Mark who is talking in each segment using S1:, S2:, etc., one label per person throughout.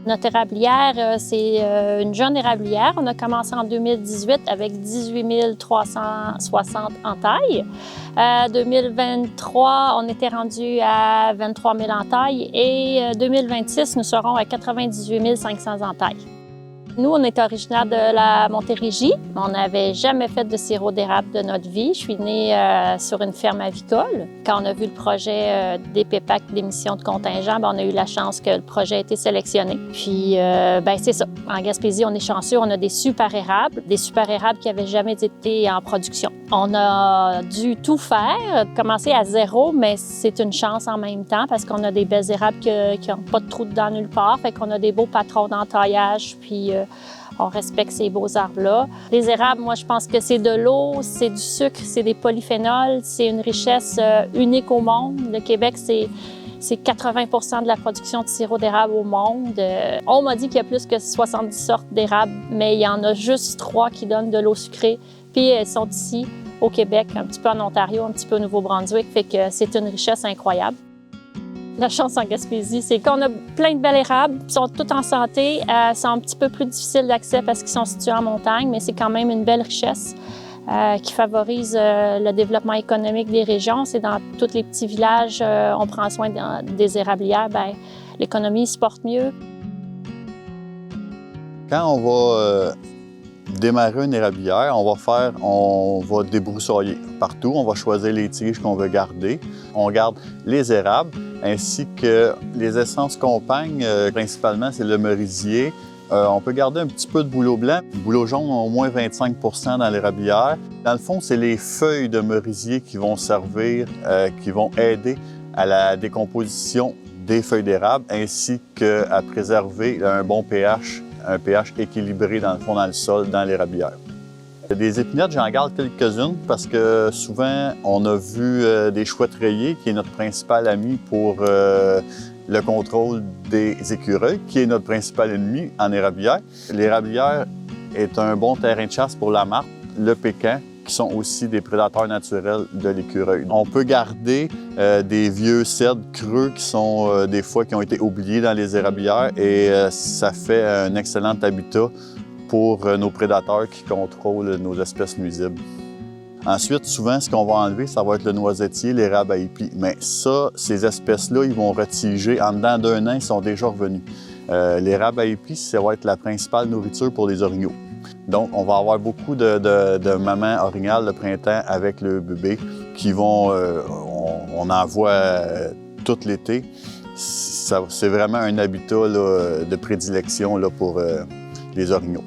S1: Notre érablière, c'est une jeune érablière. On a commencé en 2018 avec 18 360 entailles. 2023, on était rendu à 23 000 entailles et 2026, nous serons à 98 500 entailles. Nous, on est originaire de la Montérégie. On n'avait jamais fait de sirop d'érable de notre vie. Je suis née sur une ferme avicole. Quand on a vu le projet des PEPAC d'émission de contingent, on a eu la chance que le projet ait été sélectionné. Puis, c'est ça. En Gaspésie, on est chanceux. On a des super érables qui n'avaient jamais été en production. On a dû tout faire, commencer à zéro, mais c'est une chance en même temps parce qu'on a des belles érables qui n'ont pas de trous dedans nulle part. Fait qu'on a des beaux patrons d'entaillage, puis on respecte ces beaux arbres-là. Les érables, moi, je pense que c'est de l'eau, c'est du sucre, c'est des polyphénols, c'est une richesse unique au monde. Le Québec, c'est 80 de la production de sirop d'érable au monde. On m'a dit qu'il y a plus que 70 sortes d'érables, mais il y en a juste 3 qui donnent de l'eau sucrée. Puis elles sont ici, au Québec, un petit peu en Ontario, un petit peu au Nouveau-Brunswick, fait que c'est une richesse incroyable. La chance en Gaspésie, c'est qu'on a plein de belles érables, ils sont toutes en santé, sont un petit peu plus difficiles d'accès parce qu'ils sont situés en montagne, mais c'est quand même une belle richesse qui favorise le développement économique des régions. C'est dans tous les petits villages, on prend soin des érablières, l'économie se porte mieux.
S2: Quand on va démarrer une érablière, on va débroussailler partout. On va choisir les tiges qu'on veut garder. On garde les érables ainsi que les essences compagnes. Principalement, c'est le merisier. On peut garder un petit peu de bouleau blanc. Le bouleau jaune, au moins 25 dans l'érablière. Dans le fond, c'est les feuilles de merisier qui vont servir, qui vont aider à la décomposition des feuilles d'érable ainsi qu'à préserver un bon pH, un pH équilibré dans le fond, dans le sol, dans l'érablière. Des épinettes, j'en garde quelques-unes parce que souvent, on a vu des chouettes rayées, qui est notre principal ami pour le contrôle des écureuils, qui est notre principal ennemi en érablière. L'érablière est un bon terrain de chasse pour la martre, le pécan, qui sont aussi des prédateurs naturels de l'écureuil. On peut garder des vieux cèdres creux qui sont des fois qui ont été oubliés dans les érablières et ça fait un excellent habitat pour nos prédateurs qui contrôlent nos espèces nuisibles. Ensuite, souvent, ce qu'on va enlever, ça va être le noisetier, l'érable à épis. Mais ça, ces espèces-là, ils vont retiger. En dedans d'un an, ils sont déjà revenus. L'érable à épis, ça va être la principale nourriture pour les orignaux. Donc, on va avoir beaucoup de mamans orignales le printemps avec le bébé qui vont, on en voit tout l'été. C'est vraiment un habitat là, de prédilection là, pour les orignaux.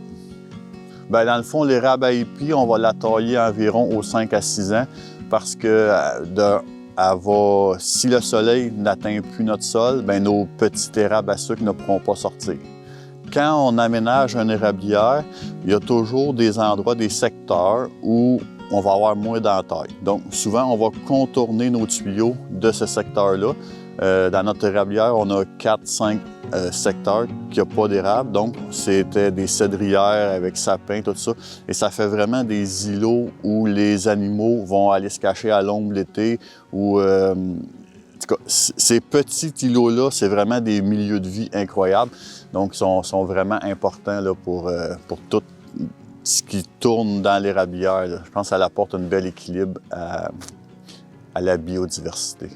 S2: Bien, dans le fond, l'érable à épis, on va la tailler environ aux 5 à 6 ans parce que si le soleil n'atteint plus notre sol, bien, nos petits érables à sucre ne pourront pas sortir. Quand on aménage une érablière, il y a toujours des endroits, des secteurs où on va avoir moins d'entailles. Donc, souvent, on va contourner nos tuyaux de ce secteur-là. Dans notre érablière, on a 4-5 secteurs qui n'ont pas d'érable. Donc, c'était des cédrières avec sapins, tout ça. Et ça fait vraiment des îlots où les animaux vont aller se cacher à l'ombre l'été. En tout cas, ces petits îlots-là, c'est vraiment des milieux de vie incroyables. Donc, ils sont vraiment importants là, pour tout ce qui tourne dans l'érablière. Je pense que ça apporte un bel équilibre à la biodiversité.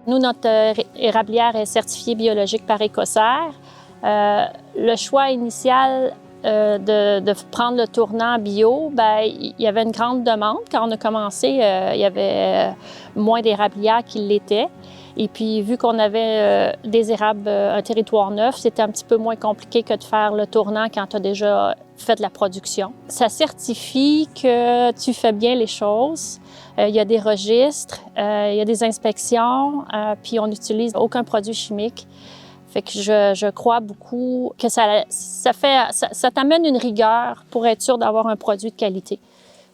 S1: Nous, notre érablière est certifiée biologique par Écossaire. Le choix initial de prendre le tournant bio, il y avait une grande demande. Quand on a commencé, il y avait moins d'érablières qui l'étaient. Et puis, vu qu'on avait des érables, un territoire neuf, c'était un petit peu moins compliqué que de faire le tournant quand tu as déjà fait de la production. Ça certifie que tu fais bien les choses. Il y a des registres, il y a des inspections, puis on n'utilise aucun produit chimique. Fait que je crois beaucoup que ça t'amène une rigueur pour être sûr d'avoir un produit de qualité.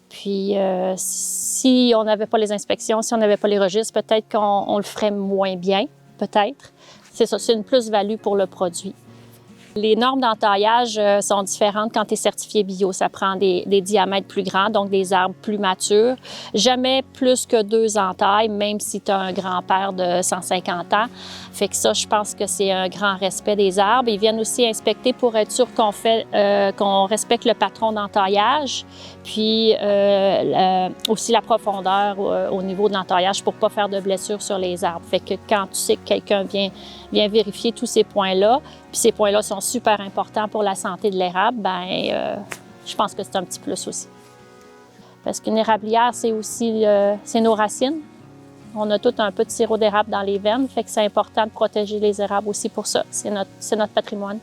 S1: Puis, si on n'avait pas les inspections, si on n'avait pas les registres, peut-être qu'on le ferait moins bien, peut-être. C'est ça, c'est une plus-value pour le produit. Les normes d'entaillage sont différentes quand tu es certifié bio. Ça prend des diamètres plus grands, donc des arbres plus matures. Jamais plus que 2 entailles, même si tu as un grand-père de 150 ans. Fait que ça, je pense que c'est un grand respect des arbres. Ils viennent aussi inspecter pour être sûr qu'on respecte le patron d'entaillage, puis aussi la profondeur au niveau de l'entaillage pour ne pas faire de blessures sur les arbres. Fait que quand tu sais que quelqu'un vient vérifier tous ces points-là, puis ces points-là sont super importants pour la santé de l'érable, je pense que c'est un petit plus aussi. Parce qu'une érablière, c'est aussi c'est nos racines. On a tout un peu de sirop d'érable dans les veines, fait que c'est important de protéger les érables aussi pour ça. C'est notre patrimoine.